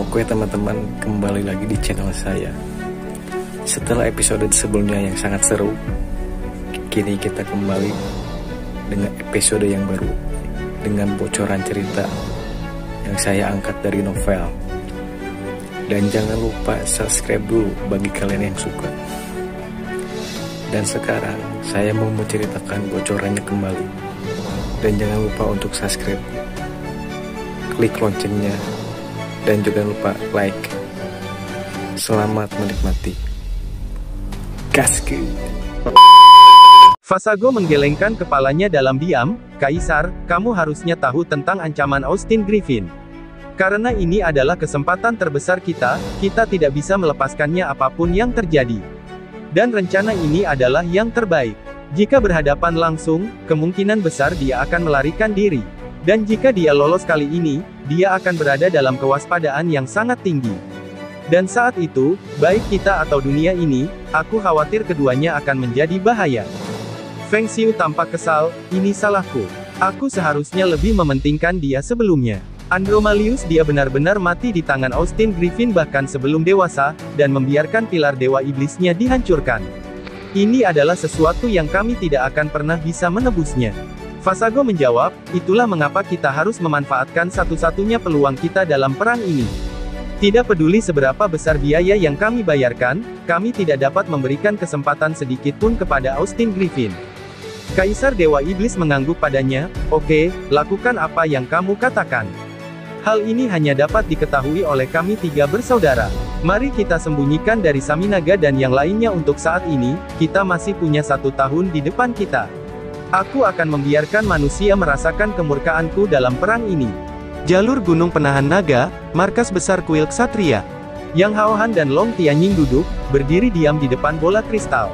Oke teman-teman, kembali lagi di channel saya. Setelah episode sebelumnya yang sangat seru, kini kita kembali dengan episode yang baru, dengan bocoran cerita yang saya angkat dari novel. Dan jangan lupa subscribe dulu bagi kalian yang suka. Dan sekarang saya mau menceritakan bocorannya kembali. Dan jangan lupa untuk subscribe, klik loncengnya, dan juga lupa like. Selamat menikmati. Gaskeun. Fasago menggelengkan kepalanya dalam diam. Kaisar, kamu harusnya tahu tentang ancaman Austin Griffin. Karena ini adalah kesempatan terbesar kita tidak bisa melepaskannya apapun yang terjadi. Dan rencana ini adalah yang terbaik. Jika berhadapan langsung, kemungkinan besar dia akan melarikan diri. Dan jika dia lolos kali ini, dia akan berada dalam kewaspadaan yang sangat tinggi. Dan saat itu, baik kita atau dunia ini, aku khawatir keduanya akan menjadi bahaya. Feng Xiu tampak kesal, ini salahku. Aku seharusnya lebih mementingkan dia sebelumnya. Andromalius dia benar-benar mati di tangan Austin Griffin bahkan sebelum dewasa, dan membiarkan pilar dewa iblisnya dihancurkan. Ini adalah sesuatu yang kami tidak akan pernah bisa menebusnya. Fasago menjawab, itulah mengapa kita harus memanfaatkan satu-satunya peluang kita dalam perang ini. Tidak peduli seberapa besar biaya yang kami bayarkan, kami tidak dapat memberikan kesempatan sedikit pun kepada Austin Griffin. Kaisar Dewa Iblis mengangguk padanya, oke, lakukan apa yang kamu katakan. Hal ini hanya dapat diketahui oleh kami tiga bersaudara. Mari kita sembunyikan dari Saminaga dan yang lainnya untuk saat ini, kita masih punya 1 tahun di depan kita. Aku akan membiarkan manusia merasakan kemurkaanku dalam perang ini. Jalur Gunung Penahan Naga, markas besar kuil Ksatria. Yang Hao Han dan Long Tianying duduk, berdiri diam di depan bola kristal.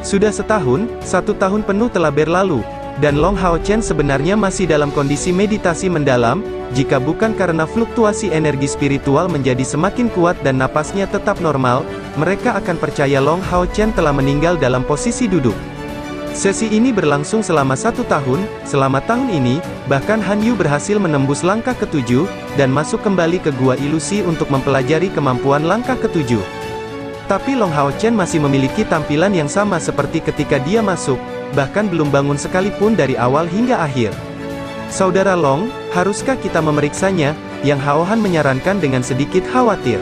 Sudah 1 tahun penuh telah berlalu, dan Long Hao Chen sebenarnya masih dalam kondisi meditasi mendalam, jika bukan karena fluktuasi energi spiritual menjadi semakin kuat dan napasnya tetap normal, mereka akan percaya Long Hao Chen telah meninggal dalam posisi duduk. Sesi ini berlangsung selama 1 tahun, selama tahun ini, bahkan Han Yu berhasil menembus langkah ke-7, dan masuk kembali ke Gua Ilusi untuk mempelajari kemampuan langkah ke-7. Tapi Long Hao Chen masih memiliki tampilan yang sama seperti ketika dia masuk, bahkan belum bangun sekalipun dari awal hingga akhir. Saudara Long, haruskah kita memeriksanya? Yang Hao Han menyarankan dengan sedikit khawatir.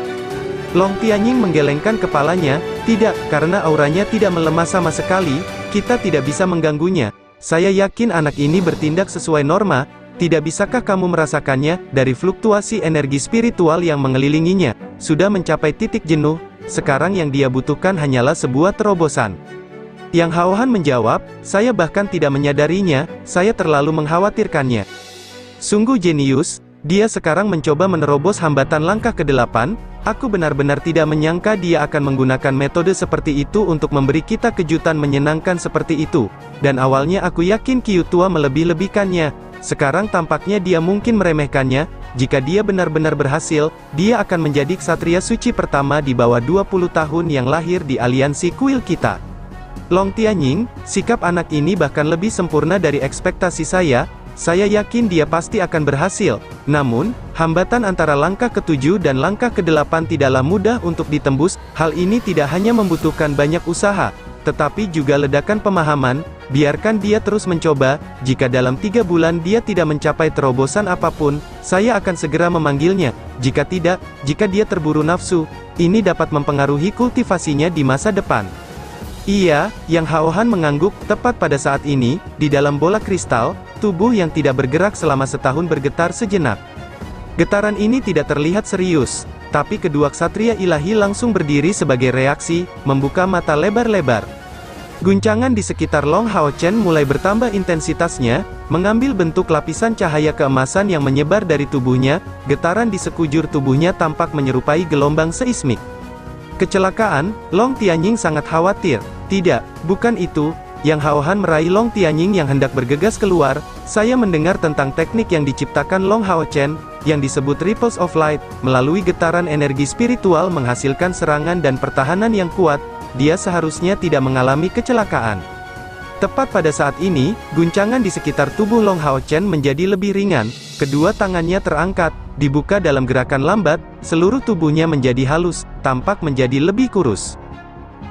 Long Tianying menggelengkan kepalanya, tidak, karena auranya tidak melemah sama sekali, kita tidak bisa mengganggunya. Saya yakin anak ini bertindak sesuai norma, tidak bisakah kamu merasakannya, dari fluktuasi energi spiritual yang mengelilinginya, sudah mencapai titik jenuh, sekarang yang dia butuhkan hanyalah sebuah terobosan. Yang Hao Han menjawab, saya bahkan tidak menyadarinya, saya terlalu mengkhawatirkannya. Sungguh jenius, dia sekarang mencoba menerobos hambatan langkah ke-8, aku benar-benar tidak menyangka dia akan menggunakan metode seperti itu untuk memberi kita kejutan menyenangkan seperti itu, dan awalnya aku yakin Qiu Tua melebih-lebihkannya, sekarang tampaknya dia mungkin meremehkannya, jika dia benar-benar berhasil, dia akan menjadi ksatria suci pertama di bawah 20 tahun yang lahir di aliansi kuil kita. Long Tianying, sikap anak ini bahkan lebih sempurna dari ekspektasi saya yakin dia pasti akan berhasil. Namun, hambatan antara langkah ke-7 dan langkah ke-8 tidaklah mudah untuk ditembus, hal ini tidak hanya membutuhkan banyak usaha, tetapi juga ledakan pemahaman, biarkan dia terus mencoba, jika dalam 3 bulan dia tidak mencapai terobosan apapun, saya akan segera memanggilnya, jika tidak, jika dia terburu nafsu, ini dapat mempengaruhi kultivasinya di masa depan. Iya, Yang Hao Han mengangguk, tepat pada saat ini, di dalam bola kristal, tubuh yang tidak bergerak selama 1 tahun bergetar sejenak. Getaran ini tidak terlihat serius, tapi kedua ksatria ilahi langsung berdiri sebagai reaksi, membuka mata lebar-lebar. Guncangan di sekitar Long Hao Chen mulai bertambah intensitasnya, mengambil bentuk lapisan cahaya keemasan yang menyebar dari tubuhnya, getaran di sekujur tubuhnya tampak menyerupai gelombang seismik. Kecelakaan, Long Tianying sangat khawatir. Tidak, bukan itu. Yang Hao Han meraih Long Tianying yang hendak bergegas keluar, saya mendengar tentang teknik yang diciptakan Long Hao Chen, yang disebut Ripples of Light, melalui getaran energi spiritual menghasilkan serangan dan pertahanan yang kuat, dia seharusnya tidak mengalami kecelakaan. Tepat pada saat ini, guncangan di sekitar tubuh Long Hao Chen menjadi lebih ringan, kedua tangannya terangkat, dibuka dalam gerakan lambat, seluruh tubuhnya menjadi halus, tampak menjadi lebih kurus.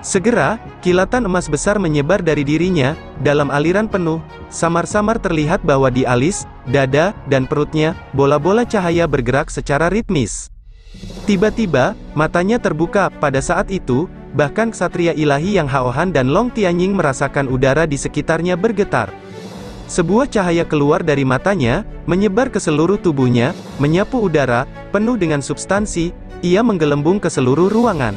Segera, kilatan emas besar menyebar dari dirinya, dalam aliran penuh, samar-samar terlihat bahwa di alis, dada, dan perutnya, bola-bola cahaya bergerak secara ritmis. Tiba-tiba, matanya terbuka. Pada saat itu, bahkan ksatria ilahi Yang Haohan dan Long Tianying merasakan udara di sekitarnya bergetar. Sebuah cahaya keluar dari matanya, menyebar ke seluruh tubuhnya, menyapu udara, penuh dengan substansi, ia menggelembung ke seluruh ruangan.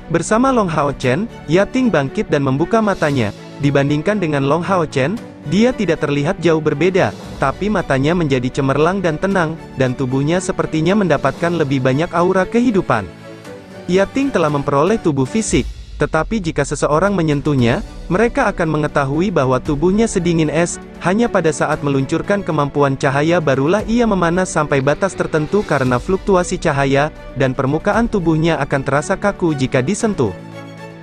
Bersama Long Hao Chen, Yating bangkit dan membuka matanya. Dibandingkan dengan Long Hao Chen, dia tidak terlihat jauh berbeda, tapi matanya menjadi cemerlang dan tenang, dan tubuhnya sepertinya mendapatkan lebih banyak aura kehidupan. Yating telah memperoleh tubuh fisik, tetapi jika seseorang menyentuhnya, mereka akan mengetahui bahwa tubuhnya sedingin es. Hanya pada saat meluncurkan kemampuan cahaya barulah ia memanas sampai batas tertentu karena fluktuasi cahaya, dan permukaan tubuhnya akan terasa kaku jika disentuh.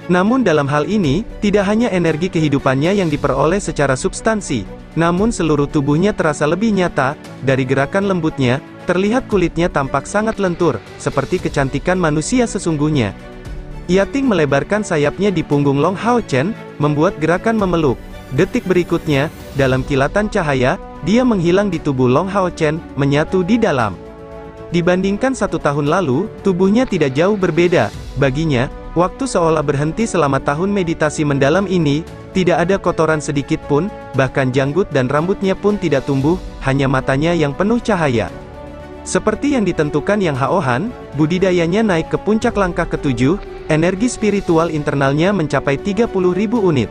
Namun dalam hal ini, tidak hanya energi kehidupannya yang diperoleh secara substansi, namun seluruh tubuhnya terasa lebih nyata. Dari gerakan lembutnya, terlihat kulitnya tampak sangat lentur, seperti kecantikan manusia sesungguhnya. Yating melebarkan sayapnya di punggung Long Hao Chen, membuat gerakan memeluk. Detik berikutnya, dalam kilatan cahaya, dia menghilang di tubuh Long Hao Chen, menyatu di dalam. Dibandingkan 1 tahun lalu, tubuhnya tidak jauh berbeda. Baginya, waktu seolah berhenti selama tahun meditasi mendalam ini, tidak ada kotoran sedikit pun, bahkan janggut dan rambutnya pun tidak tumbuh, hanya matanya yang penuh cahaya. Seperti yang ditentukan Yang Haohan, budidayanya naik ke puncak langkah ke-7, energi spiritual internalnya mencapai 30.000 unit.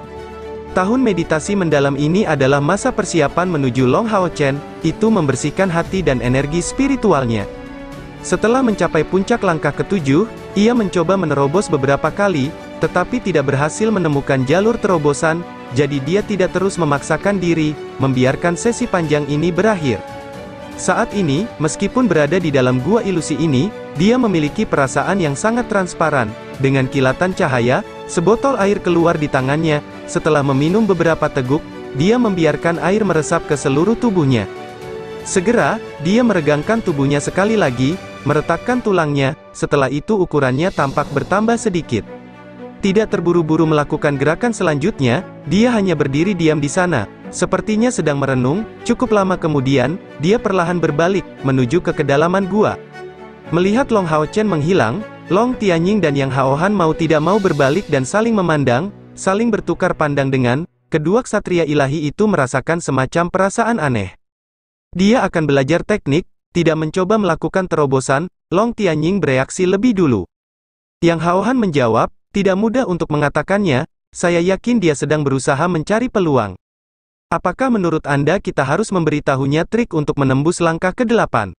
Tahun meditasi mendalam ini adalah masa persiapan menuju Long Hao Chen, itu membersihkan hati dan energi spiritualnya. Setelah mencapai puncak langkah ke-7, ia mencoba menerobos beberapa kali, tetapi tidak berhasil menemukan jalur terobosan, jadi dia tidak terus memaksakan diri, membiarkan sesi panjang ini berakhir. Saat ini, meskipun berada di dalam gua ilusi ini, dia memiliki perasaan yang sangat transparan. Dengan kilatan cahaya, sebotol air keluar di tangannya. Setelah meminum beberapa teguk, dia membiarkan air meresap ke seluruh tubuhnya. Segera, dia meregangkan tubuhnya sekali lagi, meretakkan tulangnya. Setelah itu ukurannya tampak bertambah sedikit. Tidak terburu-buru melakukan gerakan selanjutnya, dia hanya berdiri diam di sana. Sepertinya sedang merenung. Cukup lama kemudian, dia perlahan berbalik, menuju ke kedalaman gua. Melihat Long Hao Chen menghilang, Long Tianying dan Yang Haohan mau tidak mau berbalik dan saling memandang, saling bertukar pandang dengan, kedua ksatria ilahi itu merasakan semacam perasaan aneh. Dia akan belajar teknik, tidak mencoba melakukan terobosan. Long Tianying bereaksi lebih dulu. Yang Haohan menjawab, tidak mudah untuk mengatakannya, saya yakin dia sedang berusaha mencari peluang. Apakah menurut Anda kita harus memberitahunya trik untuk menembus langkah ke-8?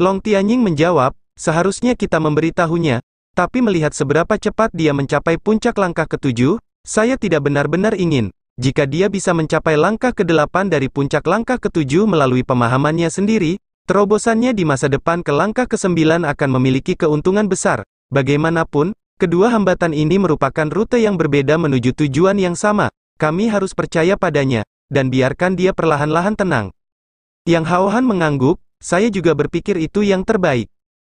Long Tianying menjawab, seharusnya kita memberitahunya, tapi melihat seberapa cepat dia mencapai puncak langkah ke-7, saya tidak benar-benar ingin. Jika dia bisa mencapai langkah ke-8 dari puncak langkah ke-7 melalui pemahamannya sendiri, terobosannya di masa depan ke langkah ke-9 akan memiliki keuntungan besar. Bagaimanapun, kedua hambatan ini merupakan rute yang berbeda menuju tujuan yang sama. Kami harus percaya padanya, dan biarkan dia perlahan-lahan tenang. Yang Haohan mengangguk, saya juga berpikir itu yang terbaik.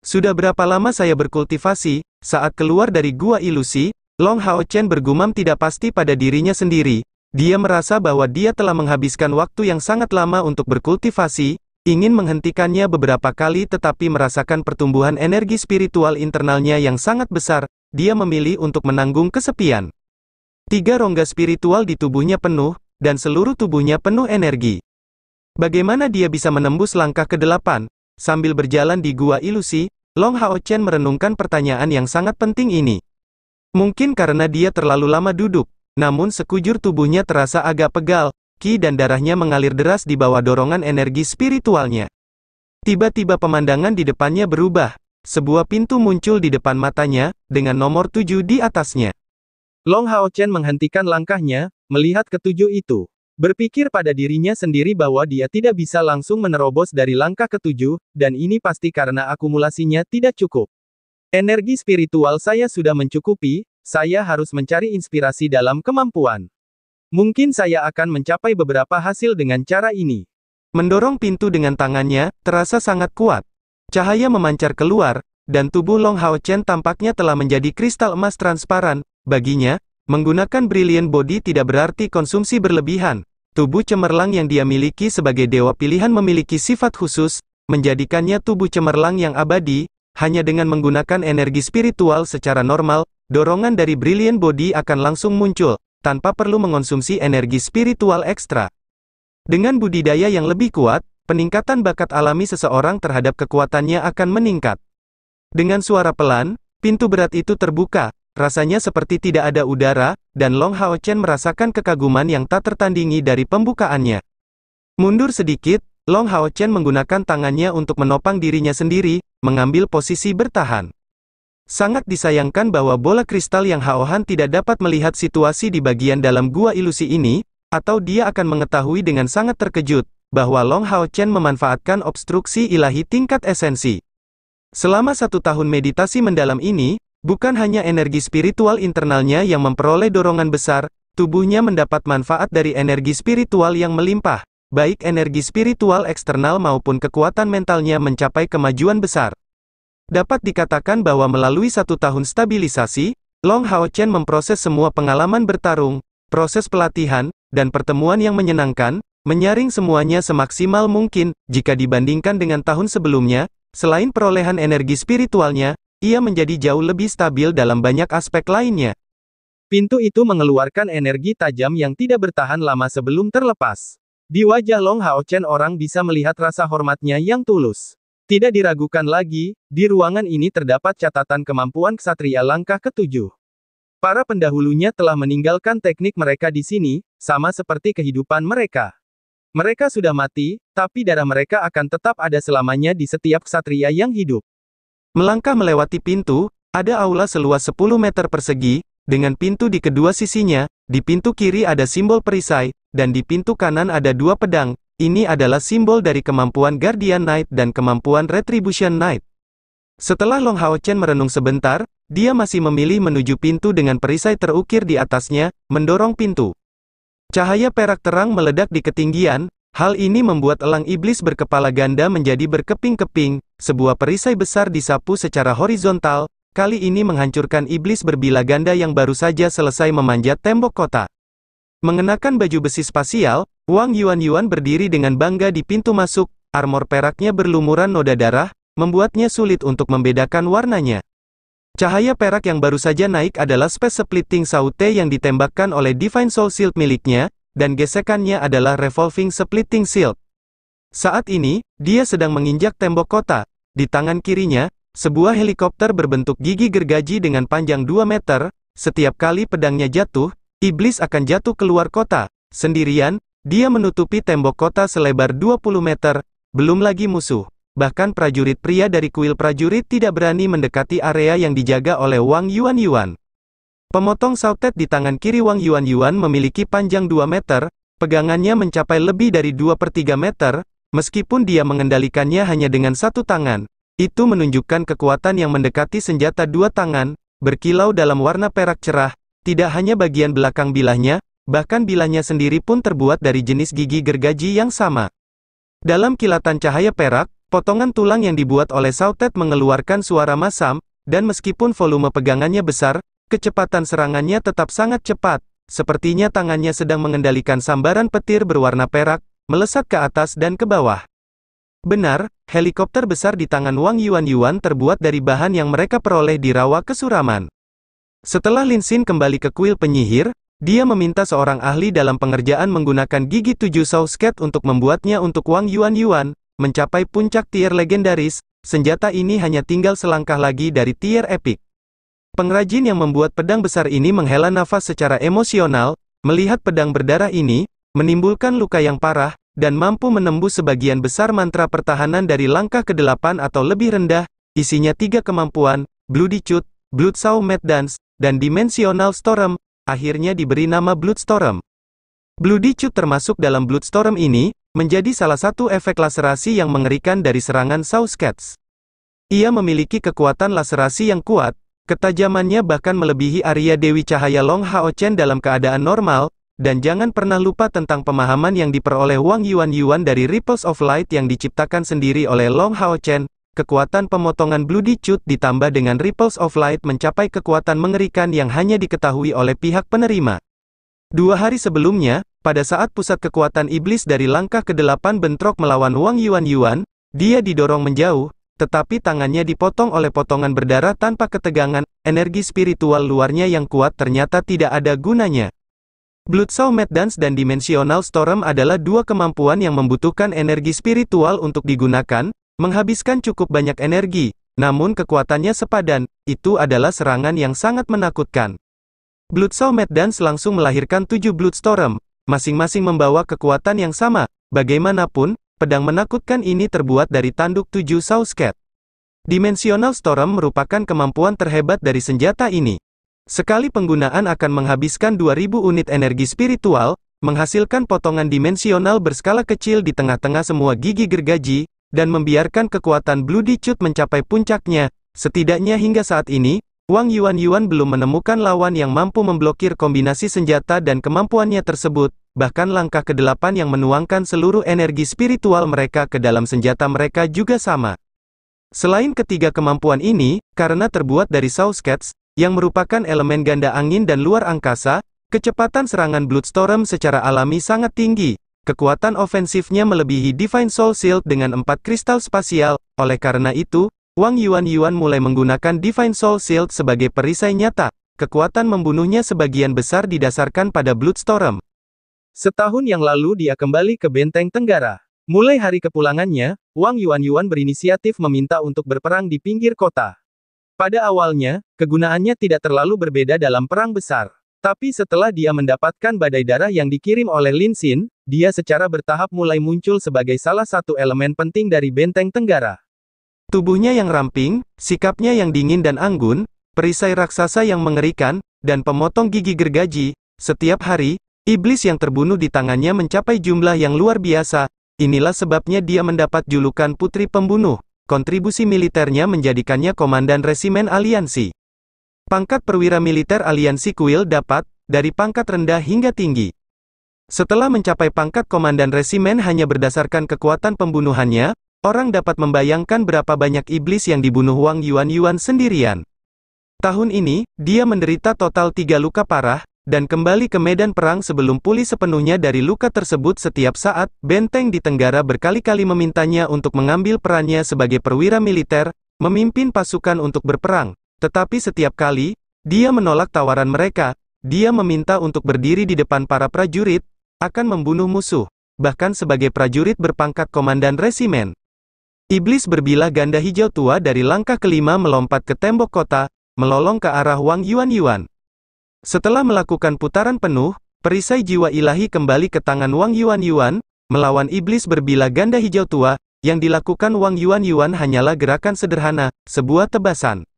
Sudah berapa lama saya berkultivasi? Saat keluar dari gua ilusi, Long Hao Chen bergumam tidak pasti pada dirinya sendiri. Dia merasa bahwa dia telah menghabiskan waktu yang sangat lama untuk berkultivasi, ingin menghentikannya beberapa kali tetapi merasakan pertumbuhan energi spiritual internalnya yang sangat besar, dia memilih untuk menanggung kesepian. 3 rongga spiritual di tubuhnya penuh, dan seluruh tubuhnya penuh energi. Bagaimana dia bisa menembus langkah ke-8? Sambil berjalan di gua ilusi, Long Hao Chen merenungkan pertanyaan yang sangat penting ini. Mungkin karena dia terlalu lama duduk, namun sekujur tubuhnya terasa agak pegal, ki dan darahnya mengalir deras di bawah dorongan energi spiritualnya. Tiba-tiba pemandangan di depannya berubah. Sebuah pintu muncul di depan matanya, dengan nomor 7 di atasnya. Long Hao Chen menghentikan langkahnya, melihat ke-7 itu. Berpikir pada dirinya sendiri bahwa dia tidak bisa langsung menerobos dari langkah ke-7, dan ini pasti karena akumulasinya tidak cukup. Energi spiritual saya sudah mencukupi, saya harus mencari inspirasi dalam kemampuan. Mungkin saya akan mencapai beberapa hasil dengan cara ini. Mendorong pintu dengan tangannya, terasa sangat kuat. Cahaya memancar keluar, dan tubuh Long Hao Chen tampaknya telah menjadi kristal emas transparan. Baginya, menggunakan Brilliant Body tidak berarti konsumsi berlebihan. Tubuh cemerlang yang dia miliki sebagai dewa pilihan memiliki sifat khusus, menjadikannya tubuh cemerlang yang abadi. Hanya dengan menggunakan energi spiritual secara normal, dorongan dari Brilliant Body akan langsung muncul, tanpa perlu mengonsumsi energi spiritual ekstra. Dengan budidaya yang lebih kuat, peningkatan bakat alami seseorang terhadap kekuatannya akan meningkat. Dengan suara pelan, pintu berat itu terbuka, rasanya seperti tidak ada udara, dan Long Hao Chen merasakan kekaguman yang tak tertandingi dari pembukaannya. Mundur sedikit, Long Hao Chen menggunakan tangannya untuk menopang dirinya sendiri, mengambil posisi bertahan. Sangat disayangkan bahwa bola kristal yang Hao Han tidak dapat melihat situasi di bagian dalam gua ilusi ini, atau dia akan mengetahui dengan sangat terkejut, bahwa Long Hao Chen memanfaatkan obstruksi ilahi tingkat esensi. Selama 1 tahun meditasi mendalam ini, bukan hanya energi spiritual internalnya yang memperoleh dorongan besar, tubuhnya mendapat manfaat dari energi spiritual yang melimpah. Baik energi spiritual eksternal maupun kekuatan mentalnya mencapai kemajuan besar. Dapat dikatakan bahwa melalui 1 tahun stabilisasi, Long Hao Chen memproses semua pengalaman bertarung, proses pelatihan, dan pertemuan yang menyenangkan, menyaring semuanya semaksimal mungkin. Jika dibandingkan dengan tahun sebelumnya, selain perolehan energi spiritualnya, ia menjadi jauh lebih stabil dalam banyak aspek lainnya. Pintu itu mengeluarkan energi tajam yang tidak bertahan lama sebelum terlepas. Di wajah Long Hao Chen orang bisa melihat rasa hormatnya yang tulus. Tidak diragukan lagi, di ruangan ini terdapat catatan kemampuan ksatria langkah ke-7. Para pendahulunya telah meninggalkan teknik mereka di sini, sama seperti kehidupan mereka. Mereka sudah mati, tapi darah mereka akan tetap ada selamanya di setiap ksatria yang hidup. Melangkah melewati pintu, ada aula seluas 10 meter persegi, dengan pintu di kedua sisinya. Di pintu kiri ada simbol perisai, dan di pintu kanan ada 2 pedang. Ini adalah simbol dari kemampuan Guardian Knight dan kemampuan Retribution Knight. Setelah Long Hao Chen merenung sebentar, dia masih memilih menuju pintu dengan perisai terukir di atasnya, mendorong pintu. Cahaya perak terang meledak di ketinggian, hal ini membuat elang iblis berkepala ganda menjadi berkeping-keping, sebuah perisai besar disapu secara horizontal, kali ini menghancurkan iblis berbilah ganda yang baru saja selesai memanjat tembok kota. Mengenakan baju besi spasial, Wang Yuan berdiri dengan bangga di pintu masuk, armor peraknya berlumuran noda darah, membuatnya sulit untuk membedakan warnanya. Cahaya perak yang baru saja naik adalah Space Splitting Saute yang ditembakkan oleh Divine Soul Shield miliknya, dan gesekannya adalah Revolving Splitting Shield. Saat ini, dia sedang menginjak tembok kota. Di tangan kirinya, sebuah helikopter berbentuk gigi gergaji dengan panjang 2 meter, setiap kali pedangnya jatuh, iblis akan jatuh keluar kota. Sendirian, dia menutupi tembok kota selebar 20 meter, belum lagi musuh. Bahkan prajurit pria dari kuil prajurit tidak berani mendekati area yang dijaga oleh Wang Yuan. Pemotong sautet di tangan kiri Wang Yuan memiliki panjang 2 meter, pegangannya mencapai lebih dari 2/3 meter, meskipun dia mengendalikannya hanya dengan 1 tangan. Itu menunjukkan kekuatan yang mendekati senjata 2 tangan, berkilau dalam warna perak cerah, tidak hanya bagian belakang bilahnya, bahkan bilahnya sendiri pun terbuat dari jenis gigi gergaji yang sama. Dalam kilatan cahaya perak, potongan tulang yang dibuat oleh sautet mengeluarkan suara masam, dan meskipun volume pegangannya besar, kecepatan serangannya tetap sangat cepat, sepertinya tangannya sedang mengendalikan sambaran petir berwarna perak, melesat ke atas dan ke bawah. Benar, helikopter besar di tangan Wang Yuan terbuat dari bahan yang mereka peroleh di rawa kesuraman. Setelah Lin Xin kembali ke kuil penyihir, dia meminta seorang ahli dalam pengerjaan menggunakan gigi 7 Sousket untuk membuatnya untuk Wang Yuan. Mencapai puncak tier legendaris, senjata ini hanya tinggal selangkah lagi dari tier epic. Pengrajin yang membuat pedang besar ini menghela nafas secara emosional, melihat pedang berdarah ini, menimbulkan luka yang parah, dan mampu menembus sebagian besar mantra pertahanan dari langkah ke-8 atau lebih rendah, isinya 3 kemampuan, Bloody Chute, Bloodsaw Mad Dance, dan Dimensional Storm, akhirnya diberi nama Bloodstorm. Bloody Chute termasuk dalam Bloodstorm ini, menjadi salah satu efek laserasi yang mengerikan dari serangan Souscats. Ia memiliki kekuatan laserasi yang kuat, ketajamannya bahkan melebihi Arya Dewi Cahaya Long Hao Chen dalam keadaan normal, dan jangan pernah lupa tentang pemahaman yang diperoleh Wang Yuan dari Ripples of Light yang diciptakan sendiri oleh Long Hao Chen. Kekuatan pemotongan Bloody Tooth ditambah dengan Ripples of Light mencapai kekuatan mengerikan yang hanya diketahui oleh pihak penerima. 2 hari sebelumnya, pada saat pusat kekuatan iblis dari langkah ke-8 bentrok melawan Wang Yuan, dia didorong menjauh, tetapi tangannya dipotong oleh potongan berdarah tanpa ketegangan. Energi spiritual luarnya yang kuat ternyata tidak ada gunanya. Bloodsaw Mad Dance dan Dimensional Storm adalah 2 kemampuan yang membutuhkan energi spiritual untuk digunakan, menghabiskan cukup banyak energi, namun kekuatannya sepadan. Itu adalah serangan yang sangat menakutkan. Bloodsaw Mad Dance langsung melahirkan 7 Bloodstorm, masing-masing membawa kekuatan yang sama. Bagaimanapun, pedang menakutkan ini terbuat dari tanduk 7 Sawscat. Dimensional Storm merupakan kemampuan terhebat dari senjata ini. Sekali penggunaan akan menghabiskan 2000 unit energi spiritual, menghasilkan potongan dimensional berskala kecil di tengah-tengah semua gigi gergaji, dan membiarkan kekuatan Bloody Tooth mencapai puncaknya. Setidaknya hingga saat ini, Wang Yuan belum menemukan lawan yang mampu memblokir kombinasi senjata dan kemampuannya tersebut, bahkan langkah ke-8 yang menuangkan seluruh energi spiritual mereka ke dalam senjata mereka juga sama. Selain ketiga kemampuan ini, karena terbuat dari Sawscats, yang merupakan elemen ganda angin dan luar angkasa, kecepatan serangan Bloodstorm secara alami sangat tinggi. Kekuatan ofensifnya melebihi Divine Soul Shield dengan 4 kristal spasial. Oleh karena itu, Wang Yuan mulai menggunakan Divine Soul Shield sebagai perisai nyata. Kekuatan membunuhnya sebagian besar didasarkan pada Bloodstorm. Setahun yang lalu dia kembali ke Benteng Tenggara. Mulai hari kepulangannya, Wang Yuan berinisiatif meminta untuk berperang di pinggir kota. Pada awalnya, kegunaannya tidak terlalu berbeda dalam perang besar. Tapi setelah dia mendapatkan badai darah yang dikirim oleh Lin Xin, dia secara bertahap mulai muncul sebagai salah satu elemen penting dari Benteng Tenggara. Tubuhnya yang ramping, sikapnya yang dingin dan anggun, perisai raksasa yang mengerikan, dan pemotong gigi gergaji, setiap hari, iblis yang terbunuh di tangannya mencapai jumlah yang luar biasa. Inilah sebabnya dia mendapat julukan Putri Pembunuh. Kontribusi militernya menjadikannya Komandan Resimen Aliansi. Pangkat perwira militer Aliansi Kuil dapat, dari pangkat rendah hingga tinggi. Setelah mencapai pangkat Komandan Resimen hanya berdasarkan kekuatan pembunuhannya, orang dapat membayangkan berapa banyak iblis yang dibunuh Wang Yuan sendirian. Tahun ini, dia menderita total 3 luka parah, dan kembali ke medan perang sebelum pulih sepenuhnya dari luka tersebut. Setiap saat, Benteng di Tenggara berkali-kali memintanya untuk mengambil perannya sebagai perwira militer, memimpin pasukan untuk berperang. Tetapi setiap kali, dia menolak tawaran mereka. Dia meminta untuk berdiri di depan para prajurit, akan membunuh musuh, bahkan sebagai prajurit berpangkat komandan resimen. Iblis berbilah ganda hijau tua dari langkah ke-5 melompat ke tembok kota, melolong ke arah Wang Yuan. Setelah melakukan putaran penuh, perisai jiwa ilahi kembali ke tangan Wang Yuan, melawan iblis berbilah ganda hijau tua. Yang dilakukan Wang Yuan hanyalah gerakan sederhana, sebuah tebasan.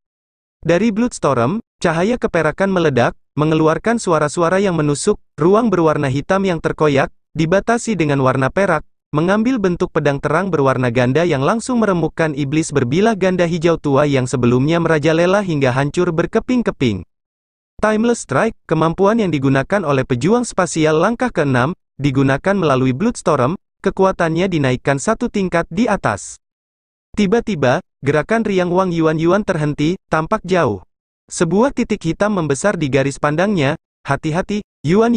Dari Bloodstorm, cahaya keperakan meledak, mengeluarkan suara-suara yang menusuk. Ruang berwarna hitam yang terkoyak, dibatasi dengan warna perak, mengambil bentuk pedang terang berwarna ganda yang langsung meremukkan iblis berbilah ganda hijau tua yang sebelumnya merajalela hingga hancur berkeping-keping. Timeless Strike, kemampuan yang digunakan oleh pejuang spasial langkah ke-6, digunakan melalui Bloodstorm, kekuatannya dinaikkan 1 tingkat di atas. Tiba-tiba, gerakan riang Wang Yuan terhenti, tampak jauh. Sebuah titik hitam membesar di garis pandangnya. Hati-hati, Yuan,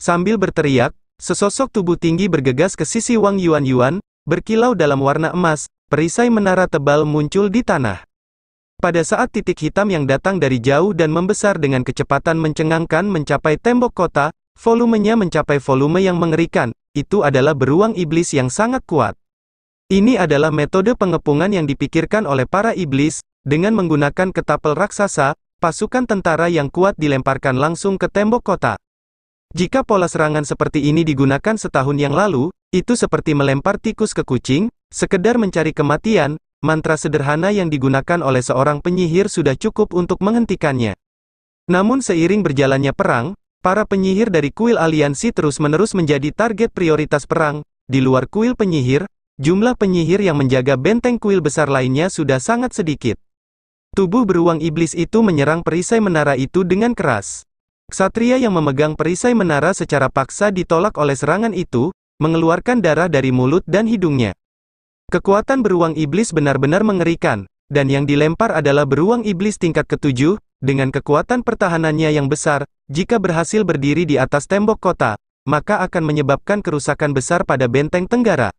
sambil berteriak, sesosok tubuh tinggi bergegas ke sisi Wang Yuan, berkilau dalam warna emas, perisai menara tebal muncul di tanah. Pada saat titik hitam yang datang dari jauh dan membesar dengan kecepatan mencengangkan mencapai tembok kota, volumenya mencapai volume yang mengerikan. Itu adalah beruang iblis yang sangat kuat. Ini adalah metode pengepungan yang dipikirkan oleh para iblis. Dengan menggunakan ketapel raksasa, pasukan tentara yang kuat dilemparkan langsung ke tembok kota. Jika pola serangan seperti ini digunakan setahun yang lalu, itu seperti melempar tikus ke kucing, sekedar mencari kematian. Mantra sederhana yang digunakan oleh seorang penyihir sudah cukup untuk menghentikannya. Namun seiring berjalannya perang, para penyihir dari kuil aliansi terus-menerus menjadi target prioritas perang. Di luar kuil penyihir, jumlah penyihir yang menjaga benteng kuil besar lainnya sudah sangat sedikit. Tubuh beruang iblis itu menyerang perisai menara itu dengan keras. Ksatria yang memegang perisai menara secara paksa ditolak oleh serangan itu, mengeluarkan darah dari mulut dan hidungnya. Kekuatan beruang iblis benar-benar mengerikan, dan yang dilempar adalah beruang iblis tingkat ke-7, dengan kekuatan pertahanannya yang besar. Jika berhasil berdiri di atas tembok kota, maka akan menyebabkan kerusakan besar pada benteng Tenggara.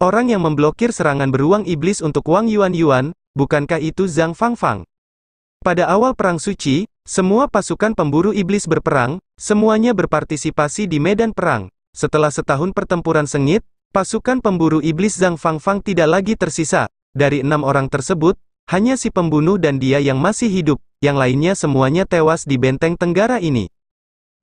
Orang yang memblokir serangan beruang iblis untuk Wang Yuan, bukankah itu Zhang Fangfang? Pada awal Perang Suci, semua pasukan pemburu iblis berperang, semuanya berpartisipasi di medan perang. Setelah setahun pertempuran sengit, pasukan pemburu iblis Zhang Fangfang tidak lagi tersisa. Dari 6 orang tersebut, hanya si pembunuh dan dia yang masih hidup, yang lainnya semuanya tewas di benteng Tenggara ini.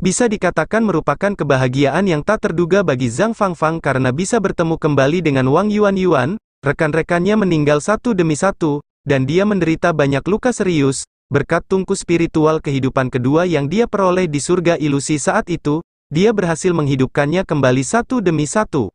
Bisa dikatakan merupakan kebahagiaan yang tak terduga bagi Zhang Fangfang karena bisa bertemu kembali dengan Wang Yuan. Rekan-rekannya meninggal satu demi satu, dan dia menderita banyak luka serius. Berkat tungku spiritual kehidupan kedua yang dia peroleh di surga ilusi saat itu, dia berhasil menghidupkannya kembali satu demi satu.